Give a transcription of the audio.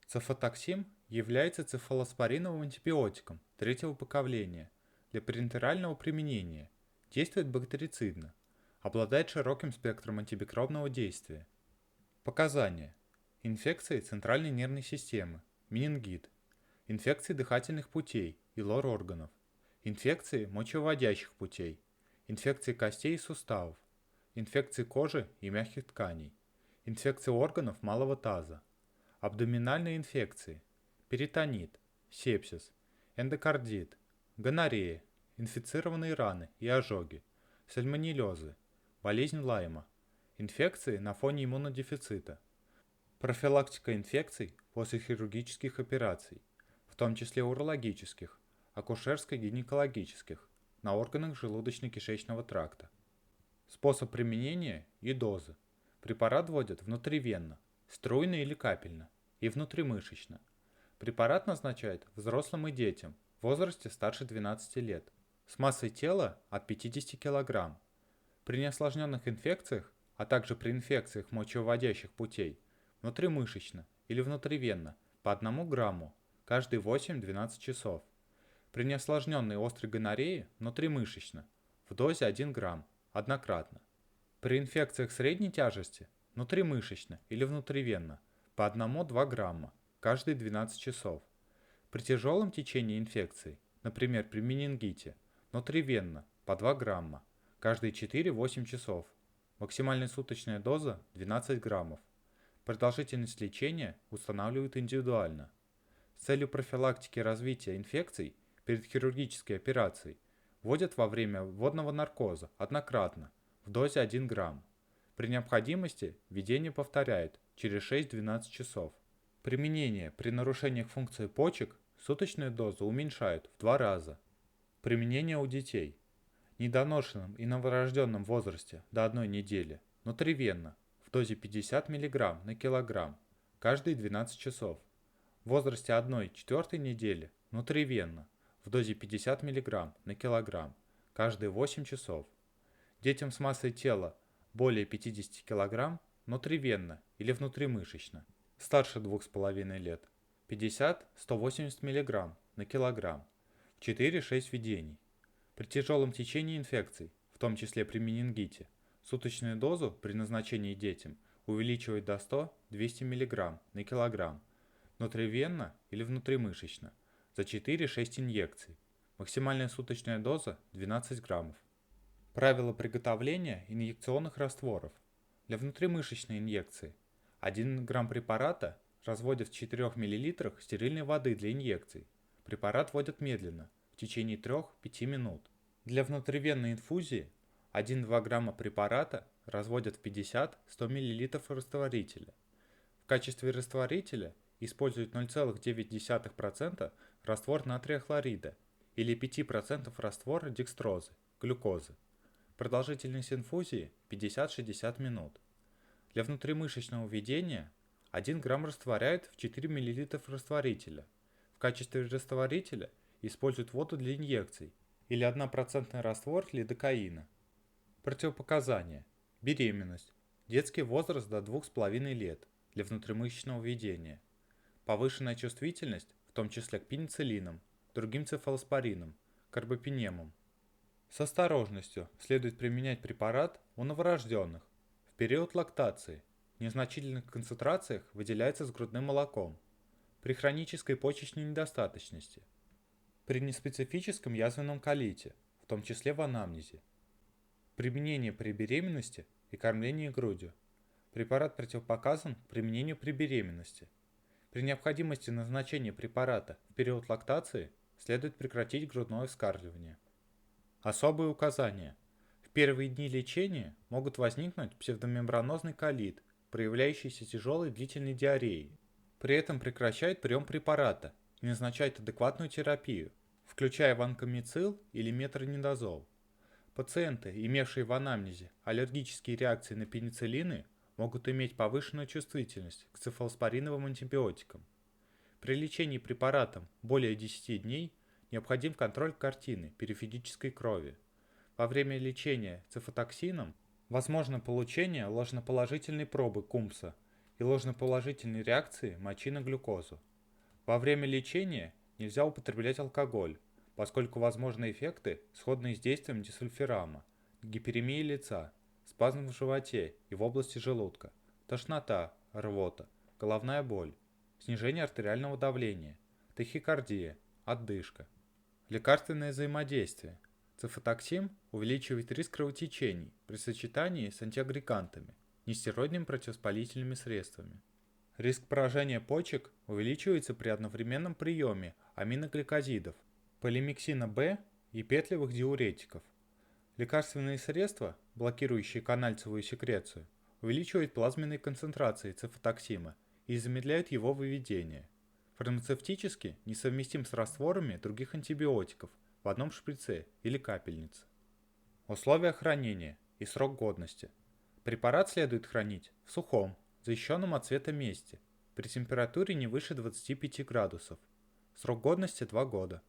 Цефатоксим является цефалоспориновым антибиотиком третьего поколения для парентерального применения, действует бактерицидно, обладает широким спектром антимикробного действия. Показания. Инфекции центральной нервной системы, менингит, инфекции дыхательных путей и лор-органов, инфекции мочевыводящих путей, инфекции костей и суставов, инфекции кожи и мягких тканей, инфекции органов малого таза, абдоминальные инфекции, перитонит, сепсис, эндокардит, гонорея, инфицированные раны и ожоги, сальмонеллезы, болезнь Лайма, инфекции на фоне иммунодефицита, профилактика инфекций после хирургических операций, в том числе урологических, акушерско-гинекологических, на органах желудочно-кишечного тракта. Способ применения и дозы. Препарат вводят внутривенно, струйно или капельно, и внутримышечно. Препарат назначают взрослым и детям в возрасте старше 12 лет, с массой тела от 50 кг. При неосложненных инфекциях, а также при инфекциях мочевыводящих путей, внутримышечно или внутривенно по 1 грамму каждые 8-12 часов. При неосложненной острой гонорее внутримышечно в дозе 1 грамм однократно. При инфекциях средней тяжести внутримышечно или внутривенно по 1-2 грамма каждые 12 часов. При тяжелом течении инфекции, например при менингите, внутривенно по 2 грамма каждые 4-8 часов. Максимальная суточная доза 12 граммов. Продолжительность лечения устанавливают индивидуально. С целью профилактики развития инфекций перед хирургической операцией вводят во время вводного наркоза однократно в дозе 1 грамм. При необходимости введение повторяют через 6-12 часов. Применение при нарушениях функции почек суточную дозу уменьшают в 2 раза. Применение у детей. Недоношенным и новорожденным в возрасте до 1 недели внутривенно в дозе 50 мг на килограмм каждые 12 часов. В возрасте 1-4 недели внутривенно в дозе 50 мг на килограмм каждые 8 часов. Детям с массой тела более 50 кг внутривенно или внутримышечно, старше 2,5 лет, 50-180 мг на килограмм в 4-6 введений. При тяжелом течении инфекций, в том числе при менингите, суточную дозу при назначении детям увеличивают до 100-200 мг на килограмм, внутривенно или внутримышечно, за 4-6 инъекций. Максимальная суточная доза 12 граммов. Правила приготовления инъекционных растворов. Для внутримышечной инъекции 1 грамм препарата разводят в 4 мл стерильной воды для инъекций. Препарат вводят медленно, в течение 3-5 минут. Для внутривенной инфузии 1-2 грамма препарата разводят в 50-100 мл растворителя. В качестве растворителя используют 0,9% раствор натрия хлорида или 5% раствор декстрозы, глюкозы. Продолжительность инфузии 50-60 минут. Для внутримышечного введения 1 грамм растворяют в 4 мл растворителя. В качестве растворителя используют воду для инъекций или 1% раствор лидокаина. Противопоказания. Беременность. Детский возраст до 2,5 лет для внутримышечного введения. Повышенная чувствительность, в том числе к пенициллинам, другим цефалоспоринам, карбапенемам. С осторожностью следует применять препарат у новорожденных в период лактации. В незначительных концентрациях выделяется с грудным молоком. При хронической почечной недостаточности. При неспецифическом язвенном колите, в том числе в анамнезе. Применение при беременности и кормлении грудью. Препарат противопоказан к применению при беременности. При необходимости назначения препарата в период лактации следует прекратить грудное вскармливание. Особые указания. В первые дни лечения могут возникнуть псевдомембранозный колит, проявляющийся тяжелой длительной диареей. При этом прекращают прием препарата и назначают адекватную терапию, включая ванкомицил или метронидазол. Пациенты, имевшие в анамнезе аллергические реакции на пенициллины, могут иметь повышенную чувствительность к цефалоспориновым антибиотикам. При лечении препаратом более 10 дней необходим контроль картины периферической крови. Во время лечения цефатоксином возможно получение ложноположительной пробы КУМСа и ложноположительной реакции мочи на глюкозу. Во время лечения нельзя употреблять алкоголь, поскольку возможны эффекты, сходные с действием дисульфирама, гиперемия лица, спазм в животе и в области желудка, тошнота, рвота, головная боль, снижение артериального давления, тахикардия, отдышка. Лекарственное взаимодействие. Цифотоксин увеличивает риск кровотечений при сочетании с антиагрегантами, нестероидными противовоспалительными средствами. Риск поражения почек увеличивается при одновременном приеме аминогликозидов, полимиксина В и петлевых диуретиков. Лекарственные средства, блокирующие канальцевую секрецию, увеличивают плазменные концентрации цифотоксина и замедляют его выведение. Фармацевтически несовместим с растворами других антибиотиков в одном шприце или капельнице. Условия хранения и срок годности. Препарат следует хранить в сухом, защищенном от света месте, при температуре не выше 25 градусов. Срок годности 2 года.